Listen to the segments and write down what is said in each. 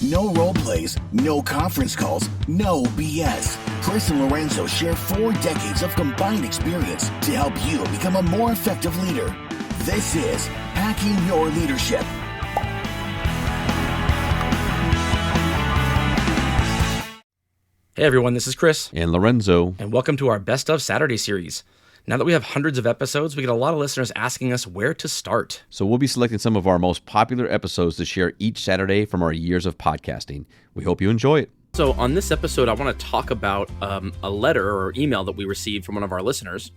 No role plays, no conference calls, no BS. Chris and Lorenzo share 4 decades of combined experience to help you become a more effective leader. This is Hacking Your Leadership. Hey everyone, this is Chris. And Lorenzo. And welcome to our Best of Saturday series. Now that we have hundreds of episodes, we get a lot of listeners asking us where to start. So we'll be selecting some of our most popular episodes to share each Saturday from our years of podcasting. We hope you enjoy it. So on this episode, I want to talk about a letter or email that we received from one of our listeners.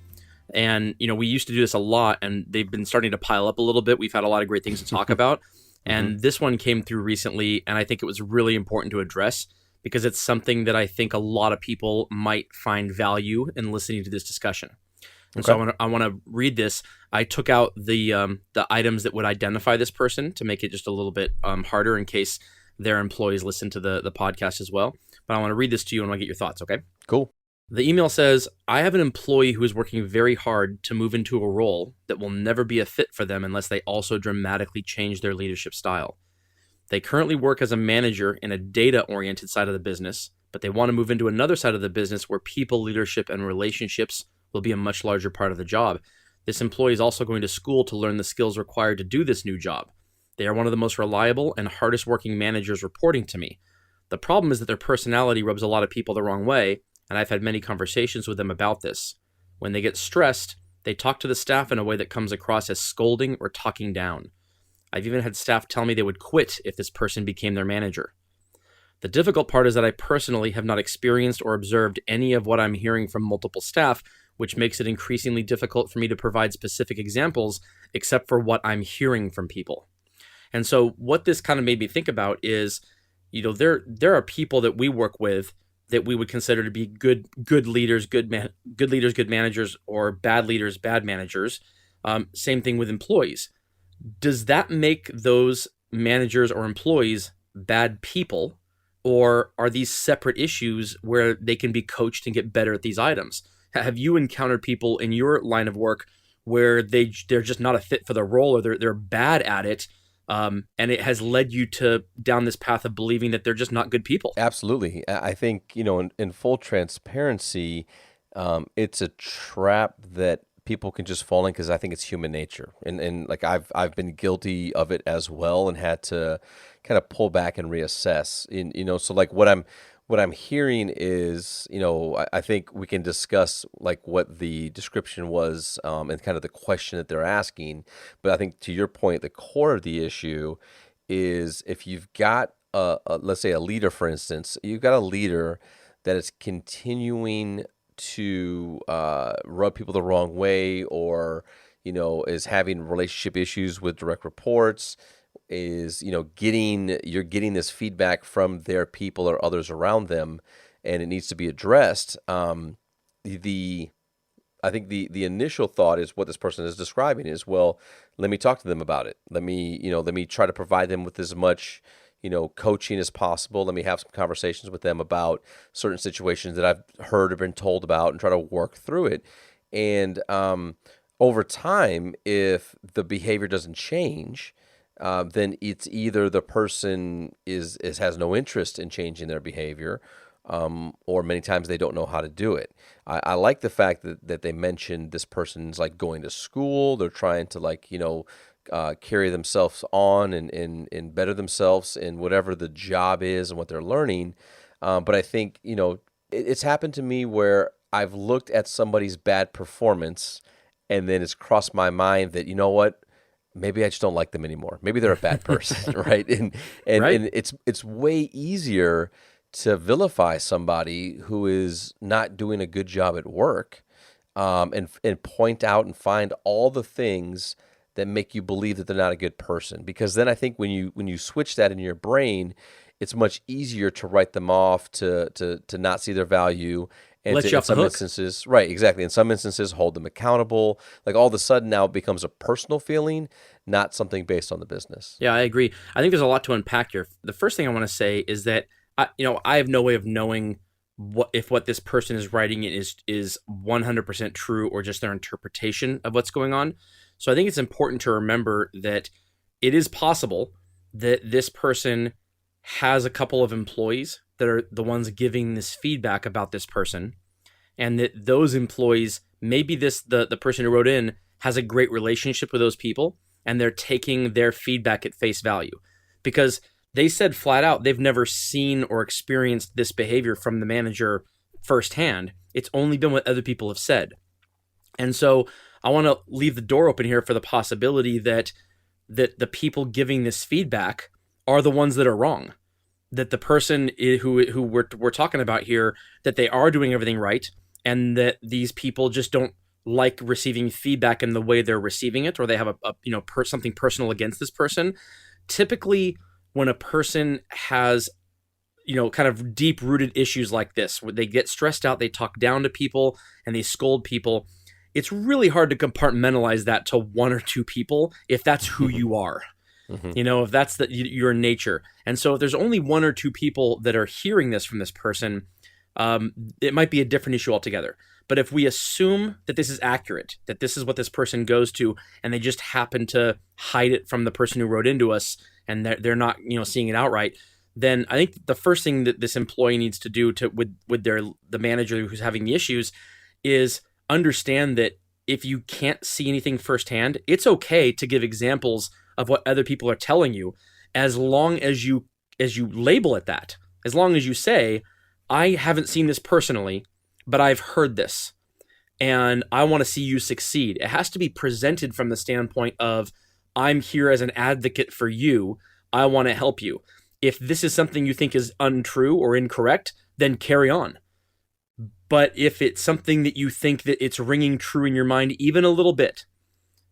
And, we used to do this a lot, and they've been starting to pile up a little bit. We've had a lot of great things to talk about. And this one came through recently, and I think it was really important to address because it's something that I think a lot of people might find value in listening to this discussion. And so I want to read this. I took out the items that would identify this person to make it just a little bit harder in case their employees listen to the podcast as well. But I want to read this to you and I want to get your thoughts, okay? Cool. The email says, I have an employee who is working very hard to move into a role that will never be a fit for them unless they also dramatically change their leadership style. They currently work as a manager in a data-oriented side of the business, but they want to move into another side of the business where people, leadership, and relationships will be a much larger part of the job. This employee is also going to school to learn the skills required to do this new job. They are one of the most reliable and hardest working managers reporting to me. The problem is that their personality rubs a lot of people the wrong way, and I've had many conversations with them about this. When they get stressed, they talk to the staff in a way that comes across as scolding or talking down. I've even had staff tell me they would quit if this person became their manager. The difficult part is that I personally have not experienced or observed any of what I'm hearing from multiple staff, which makes it increasingly difficult for me to provide specific examples except for what I'm hearing from people. And so what this kind of made me think about is, there are people that we work with that we would consider to be good leaders, good managers, or bad leaders, bad managers. Same thing with employees. Does that make those managers or employees bad people, or are these separate issues where they can be coached and get better at these items? Have you encountered people in your line of work where they're just not a fit for the role, or they're bad at it, and it has led you to down this path of believing that they're just not good people? Absolutely. I think, in full transparency, it's a trap that people can just fall in because I think it's human nature. And like I've been guilty of it as well and had to kind of pull back and reassess. So like what I'm hearing is, I think we can discuss like what the description was and kind of the question that they're asking. But I think to your point, the core of the issue is if you've got let's say a leader, for instance, you've got a leader that is continuing to rub people the wrong way, or is having relationship issues with direct reports, is you're getting this feedback from their people or others around them, and it needs to be addressed. I think the initial thought is what this person is describing is, well, let me talk to them about it. Let me try to provide them with as much coaching as possible. Let me have some conversations with them about certain situations that I've heard or been told about and try to work through it. And over time, if the behavior doesn't change, then it's either the person has no interest in changing their behavior, or many times they don't know how to do it. I like the fact that they mentioned this person's like going to school. They're trying to carry themselves on and better themselves in whatever the job is and what they're learning. But I think, it's happened to me where I've looked at somebody's bad performance and then it's crossed my mind that, maybe I just don't like them anymore. Maybe they're a bad person, right? And it's way easier to vilify somebody who is not doing a good job at work, and point out and find all the things that make you believe that they're not a good person. Because then I think when you switch that in your brain, it's much easier to write them off, to not see their value, and let you off the hook. Instances, right, exactly. In some instances, hold them accountable. Like all of a sudden now it becomes a personal feeling, not something based on the business. Yeah, I agree. I think there's a lot to unpack here. The first thing I want to say is that I have no way of knowing what this person is writing is 100% true or just their interpretation of what's going on. So I think it's important to remember that it is possible that this person has a couple of employees that are the ones giving this feedback about this person, and that those employees, maybe the person who wrote in has a great relationship with those people, and they're taking their feedback at face value, because they said flat out they've never seen or experienced this behavior from the manager firsthand. It's only been what other people have said. And so I want to leave the door open here for the possibility that the people giving this feedback are the ones that are wrong. That the person who we're talking about here, that they are doing everything right, and that these people just don't like receiving feedback in the way they're receiving it, or they have something personal against this person. Typically, when a person has kind of deep-rooted issues like this, where they get stressed out, they talk down to people, and they scold people, it's really hard to compartmentalize that to one or two people if that's who you are. Mm-hmm. If that's your nature. And so if there's only one or two people that are hearing this from this person, it might be a different issue altogether. But if we assume that this is accurate, that this is what this person goes to, and they just happen to hide it from the person who wrote into us, and they're not seeing it outright, then I think the first thing that this employee needs to do with the manager who's having the issues is understand that if you can't see anything firsthand, it's okay to give examples of what other people are telling you, as long as you label it that. As long as you say, I haven't seen this personally, but I've heard this, and I want to see you succeed. It has to be presented from the standpoint of, I'm here as an advocate for you. I want to help you. If this is something you think is untrue or incorrect, then carry on. But if it's something that you think that it's ringing true in your mind even a little bit,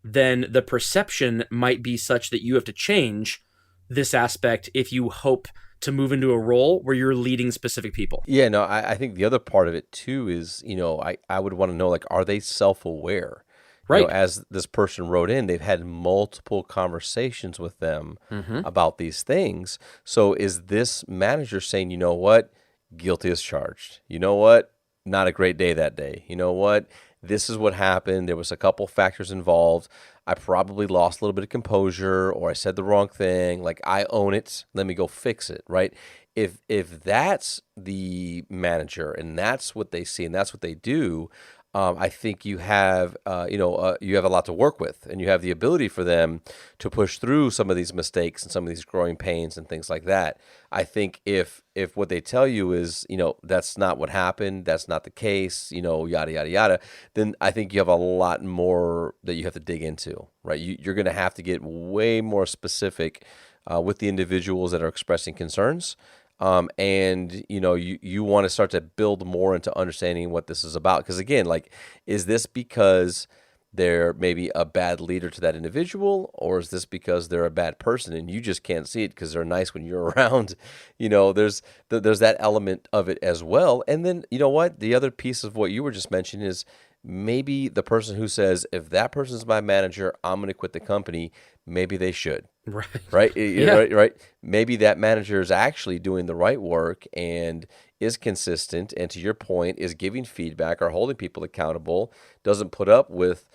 then the perception might be such that you have to change this aspect if you hope to move into a role where you're leading specific people. Yeah, no, I think the other part of it too is, I would want to know, like, are they self-aware? Right. As this person wrote in, they've had multiple conversations with them about these things. So is this manager saying, you know what, guilty as charged? You know what, not a great day that day. You know what, this is what happened. There was a couple factors involved. I probably lost a little bit of composure, or I said the wrong thing. Like, I own it. Let me go fix it, right? If that's the manager and that's what they see and that's what they do, I think you have, you have a lot to work with, and you have the ability for them to push through some of these mistakes and some of these growing pains and things like that. I think if what they tell you is, that's not what happened, that's not the case, yada, yada, yada, then I think you have a lot more that you have to dig into, right? You're going to have to get way more specific with the individuals that are expressing concerns. And you want to start to build more into understanding what this is about. Because again, like, is this because they're maybe a bad leader to that individual, or is this because they're a bad person and you just can't see it because they're nice when you're around? There's that element of it as well. And then, the other piece of what you were just mentioning is maybe the person who says, if that person's my manager, I'm going to quit the company. Maybe they should. Right. Yeah. Right. Maybe that manager is actually doing the right work and is consistent, and to your point, is giving feedback or holding people accountable, doesn't put up with,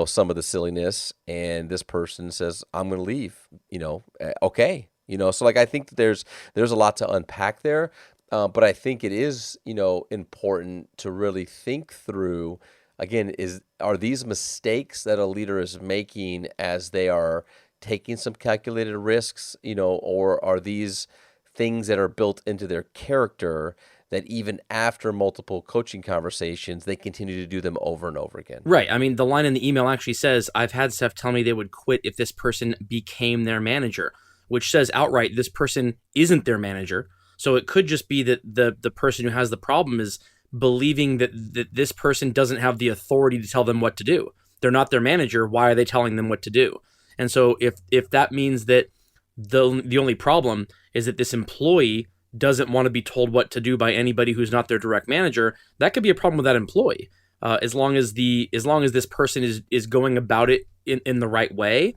some of the silliness, and this person says, I'm going to leave, okay. So like, I think that there's a lot to unpack there. But I think it is, important to really think through, again, are these mistakes that a leader is making as they are taking some calculated risks, or are these things that are built into their character that even after multiple coaching conversations, they continue to do them over and over again? Right. I mean, the line in the email actually says, I've had Steph tell me they would quit if this person became their manager, which says outright this person isn't their manager. So it could just be that the person who has the problem is believing that this person doesn't have the authority to tell them what to do. They're not their manager. Why are they telling them what to do? And so if that means that the only problem is that this employee doesn't want to be told what to do by anybody who's not their direct manager, that could be a problem with that employee. As long as this person is going about it in the right way,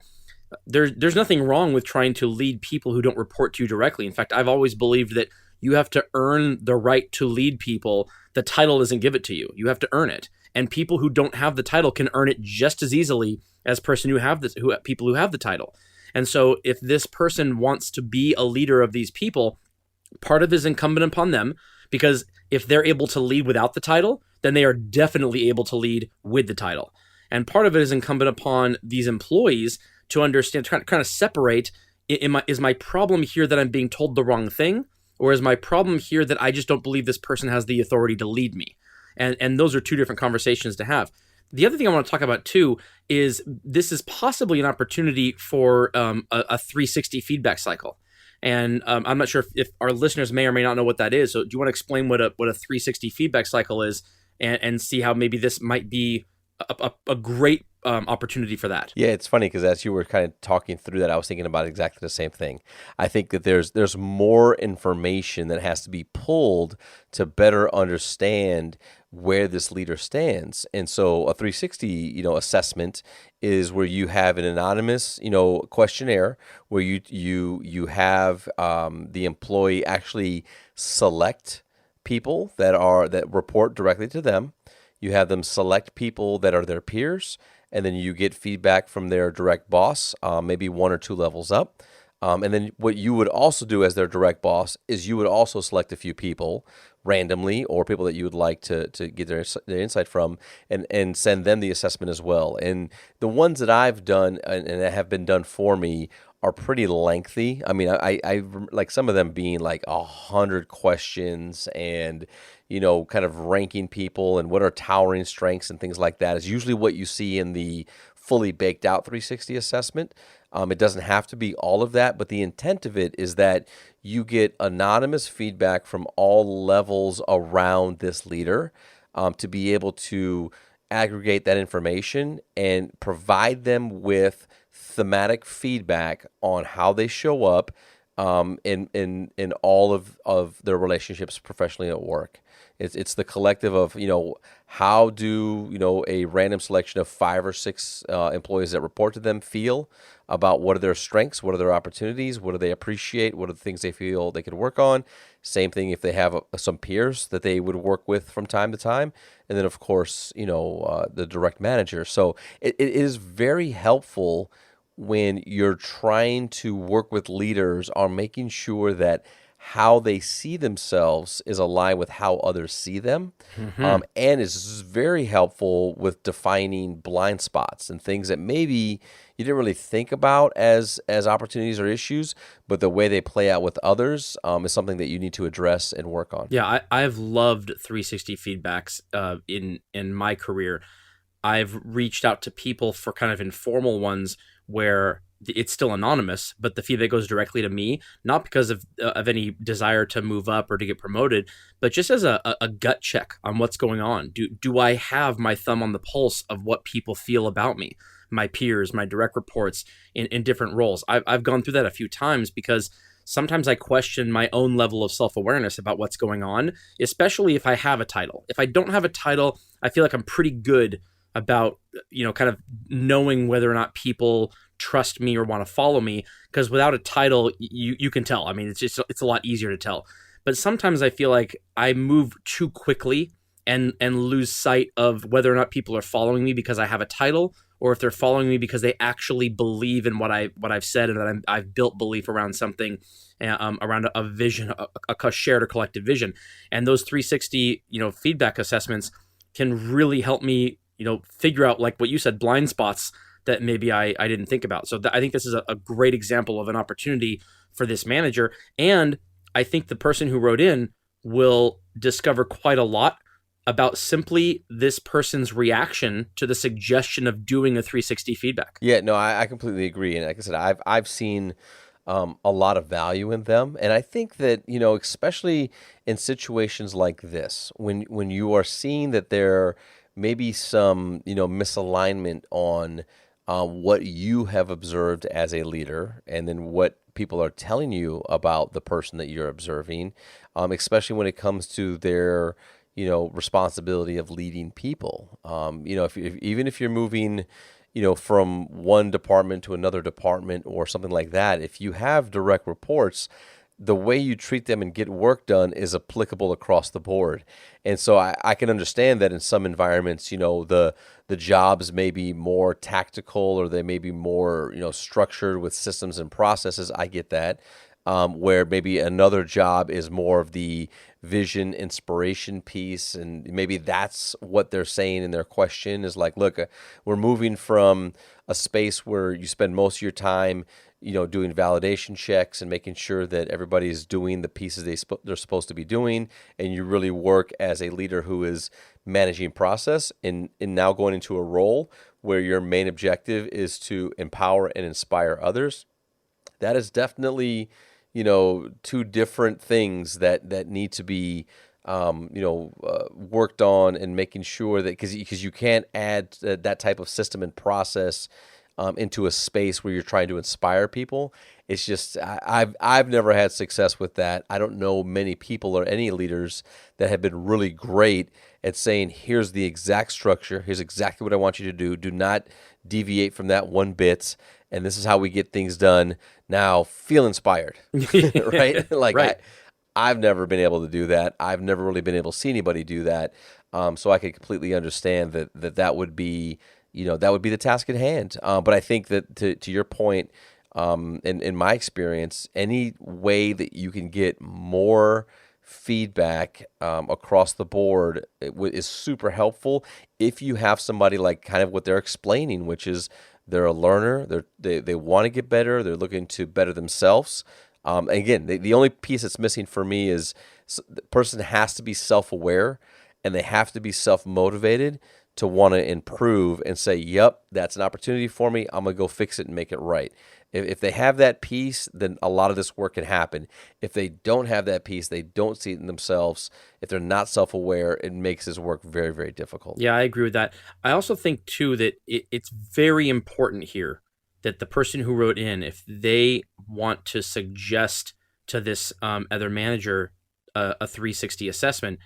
there's nothing wrong with trying to lead people who don't report to you directly. In fact, I've always believed that you have to earn the right to lead people. The title doesn't give it to you. You have to earn it. And people who don't have the title can earn it just as easily as people who have the title. And so if this person wants to be a leader of these people, Part of it is incumbent upon them, because if they're able to lead without the title, then they are definitely able to lead with the title. And part of it is incumbent upon these employees to understand, kind of separate, is my problem here that I'm being told the wrong thing? Or is my problem here that I just don't believe this person has the authority to lead me? And those are two different conversations to have. The other thing I want to talk about too is this is possibly an opportunity for a 360 feedback cycle. And I'm not sure if our listeners may or may not know what that is. So do you want to explain what a 360 feedback cycle is, and see how maybe this might be a great opportunity for that? Yeah, it's funny because as you were kind of talking through that, I was thinking about exactly the same thing. I think that there's more information that has to be pulled to better understand where this leader stands. And so a 360, assessment is where you have an anonymous, questionnaire where you have the employee actually select people that report directly to them. You have them select people that are their peers, and then you get feedback from their direct boss, maybe 1 or 2 levels up. And then what you would also do as their direct boss is you would also select a few people randomly, or people that you would like to get their insight from, and send them the assessment as well. And the ones that I've done and that have been done for me are pretty lengthy. I mean, I like some of them being like 100 questions, and kind of ranking people and what are towering strengths and things like that is usually what you see in the fully baked out 360 assessment. It doesn't have to be all of that, but the intent of it is that you get anonymous feedback from all levels around this leader, to be able to aggregate that information and provide them with thematic feedback on how they show up in all of their relationships professionally at work. It's the collective of, how do, a random selection of 5 or 6 employees that report to them feel about what are their strengths, what are their opportunities, what do they appreciate, what are the things they feel they could work on. Same thing if they have some peers that they would work with from time to time. And then, of course, the direct manager. So it is very helpful when you're trying to work with leaders on making sure that how they see themselves is aligned with how others see them. And is very helpful with defining blind spots and things that maybe you didn't really think about as opportunities or issues, but the way they play out with others is something that you need to address and work on. Yeah, I've loved 360 feedbacks in my career. I've reached out to people for kind of informal ones where it's still anonymous, but the feedback goes directly to me, not because of any desire to move up or to get promoted, but just as a gut check on what's going on. Do I have my thumb on the pulse of what people feel about me, my peers, my direct reports in different roles? I've gone through that a few times because sometimes I question my own level of self-awareness about what's going on, especially if I have a title. If I don't have a title, I feel like I'm pretty good about, kind of knowing whether or not people trust me or want to follow me, because without a title, you can tell. I mean, it's a lot easier to tell. But sometimes I feel like I move too quickly and lose sight of whether or not people are following me because I have a title, or if they're following me because they actually believe in what I've said, and that I've built belief around something, around a vision, a shared or collective vision. And those 360 feedback assessments can really help me figure out, like what you said, blind spots that maybe I didn't think about. So I think this is a great example of an opportunity for this manager. And I think the person who wrote in will discover quite a lot about simply this person's reaction to the suggestion of doing a 360 feedback. Yeah, no, I completely agree. And like I said, I've seen a lot of value in them. And I think that, especially in situations like this, when you are seeing that there may be some, misalignment on what you have observed as a leader, and then what people are telling you about the person that you're observing, especially when it comes to their, responsibility of leading people. Even if you're moving, from one department to another department or something like that, if you have direct reports, the way you treat them and get work done is applicable across the board. And so I can understand that in some environments, the jobs may be more tactical, or they may be more, structured with systems and processes. I get that. where maybe another job is more of the vision inspiration piece, and maybe that's what they're saying in their question is like, look, we're moving from a space where you spend most of your time doing validation checks and making sure that everybody is doing the pieces they're supposed to be doing, and you really work as a leader who is managing process, and now going into a role where your main objective is to empower and inspire others. That is definitely two different things that need to be worked on, and making sure that because you can't add that type of system and process into a space where you're trying to inspire people. It's just I've never had success with that. I don't know many people or any leaders that have been really great at saying, here's the exact structure, here's exactly what I want you to do. Do not deviate from that one bit, and this is how we get things done. Now feel inspired, right? Like right. I've never been able to do that. I've never really been able to see anybody do that. So I could completely understand that would be, that would be the task at hand. But I think that to your point, in my experience, any way that you can get more feedback across the board is super helpful if you have somebody like kind of what they're explaining, which is they're a learner, they want to get better, they're looking to better themselves. Again, the only piece that's missing for me is the person has to be self-aware, and they have to be self-motivated to want to improve and say, yep, that's an opportunity for me. I'm going to go fix it and make it right. If they have that piece, then a lot of this work can happen. If they don't have that piece, they don't see it in themselves, if they're not self-aware, it makes this work very, very difficult. Yeah, I agree with that. I also think, too, that it's very important here that the person who wrote in, if they want to suggest to this other manager a 360 assessment,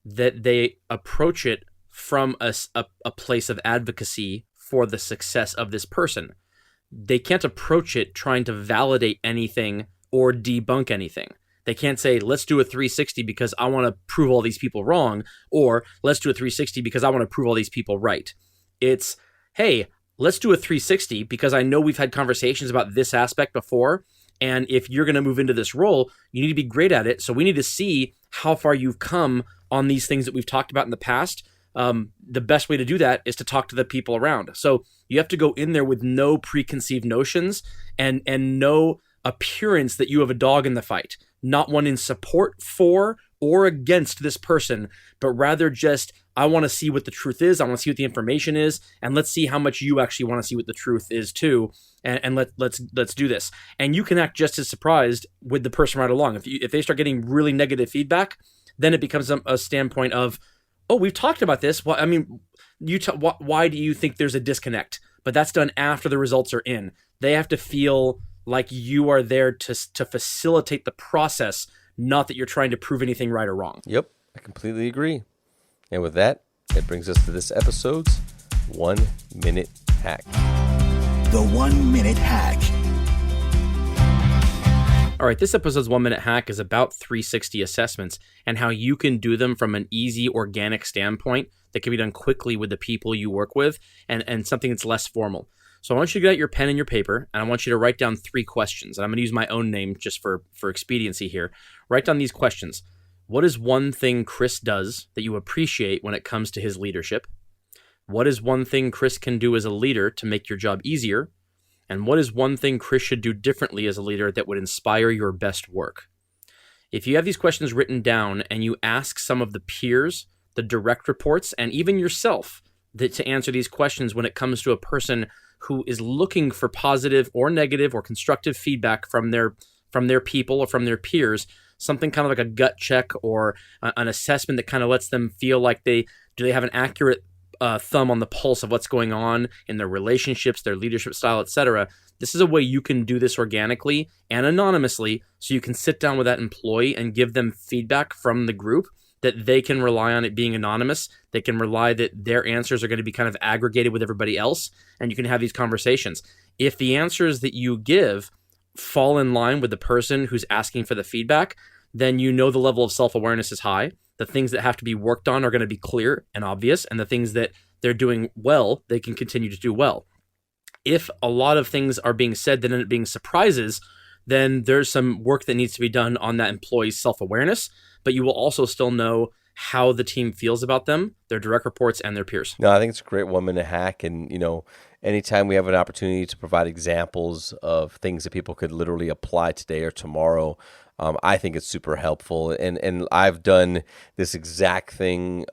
that they approach it from a place of advocacy for the success of this person. They can't approach it trying to validate anything or debunk anything. They can't say, let's do a 360 because I want to prove all these people wrong, or let's do a 360 because I want to prove all these people right. It's, hey, let's do a 360 because I know we've had conversations about this aspect before, and if you're going to move into this role, you need to be great at it, so we need to see how far you've come on these things that we've talked about in the past. The best way to do that is to talk to the people around. So you have to go in there with no preconceived notions and no appearance that you have a dog in the fight, not one in support for or against this person, but rather just, I want to see what the truth is. I want to see what the information is, and let's see how much you actually want to see what the truth is too. And let's do this. And you can act just as surprised with the person right along. If they start getting really negative feedback, then it becomes a standpoint of, oh, we've talked about this. Well, I mean, why do you think there's a disconnect? But that's done after the results are in. They have to feel like you are there to facilitate the process, not that you're trying to prove anything right or wrong. Yep, I completely agree. And with that, it brings us to this episode's 1 Minute Hack. The 1 Minute Hack. All right, this episode's 1 Minute Hack is about 360 assessments and how you can do them from an easy, organic standpoint that can be done quickly with the people you work with, and something that's less formal. So I want you to get out your pen and your paper, and I want you to write down 3 questions. And I'm going to use my own name just for expediency here. Write down these questions. What is one thing Chris does that you appreciate when it comes to his leadership? What is one thing Chris can do as a leader to make your job easier? And what is one thing Chris should do differently as a leader that would inspire your best work? If you have these questions written down and you ask some of the peers, the direct reports, and even yourself to answer these questions when it comes to a person who is looking for positive or negative or constructive feedback from their people or from their peers, something kind of like a gut check or an assessment that kind of lets them feel like they have an accurate thumb on the pulse of what's going on in their relationships, their leadership style, etc. This is a way you can do this organically and anonymously, so you can sit down with that employee and give them feedback from the group that they can rely on it being anonymous. They can rely that their answers are going to be kind of aggregated with everybody else, and you can have these conversations. If the answers that you give fall in line with the person who's asking for the feedback, then you know the level of self-awareness is high. The things that have to be worked on are going to be clear and obvious, and the things that they're doing well, they can continue to do well. If a lot of things are being said that end up being surprises, then there's some work that needs to be done on that employee's self-awareness, but you will also still know how the team feels about them, their direct reports, and their peers. No, I think it's a great 1-minute hack. And, anytime we have an opportunity to provide examples of things that people could literally apply today or tomorrow, I think it's super helpful. And I've done this exact thing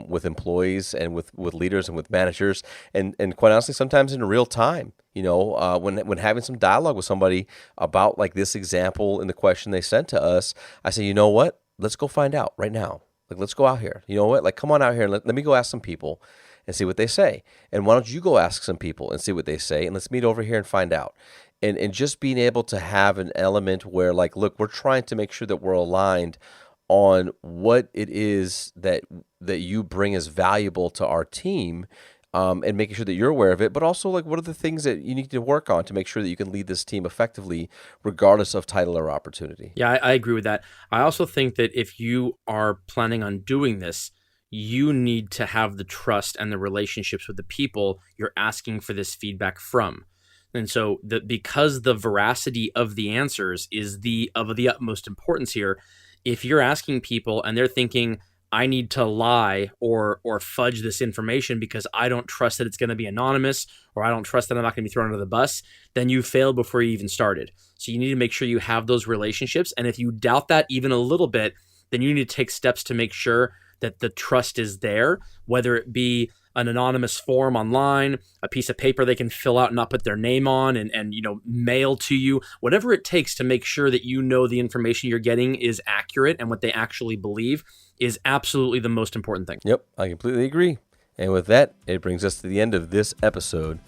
with employees and with leaders and with managers. And quite honestly, sometimes in real time, when having some dialogue with somebody about like this example in the question they sent to us, I say, you know what? Let's go find out right now. Like, let's go out here. You know what? Like, come on out here and let me go ask some people and see what they say. And why don't you go ask some people and see what they say? And let's meet over here and find out. And just being able to have an element where, like, look, we're trying to make sure that we're aligned on what it is that you bring as valuable to our team, and making sure that you're aware of it, but also like what are the things that you need to work on to make sure that you can lead this team effectively, regardless of title or opportunity. Yeah, I agree with that. I also think that if you are planning on doing this, you need to have the trust and the relationships with the people you're asking for this feedback from. And so because the veracity of the answers is of the utmost importance here, if you're asking people and they're thinking, I need to lie or fudge this information because I don't trust that it's going to be anonymous, or I don't trust that I'm not going to be thrown under the bus, then you failed before you even started. So you need to make sure you have those relationships. And if you doubt that even a little bit, then you need to take steps to make sure that the trust is there, whether it be an anonymous form online, a piece of paper they can fill out and not put their name on and mail to you, whatever it takes to make sure that the information you're getting is accurate and what they actually believe is absolutely the most important thing. Yep, I completely agree. And with that, it brings us to the end of this episode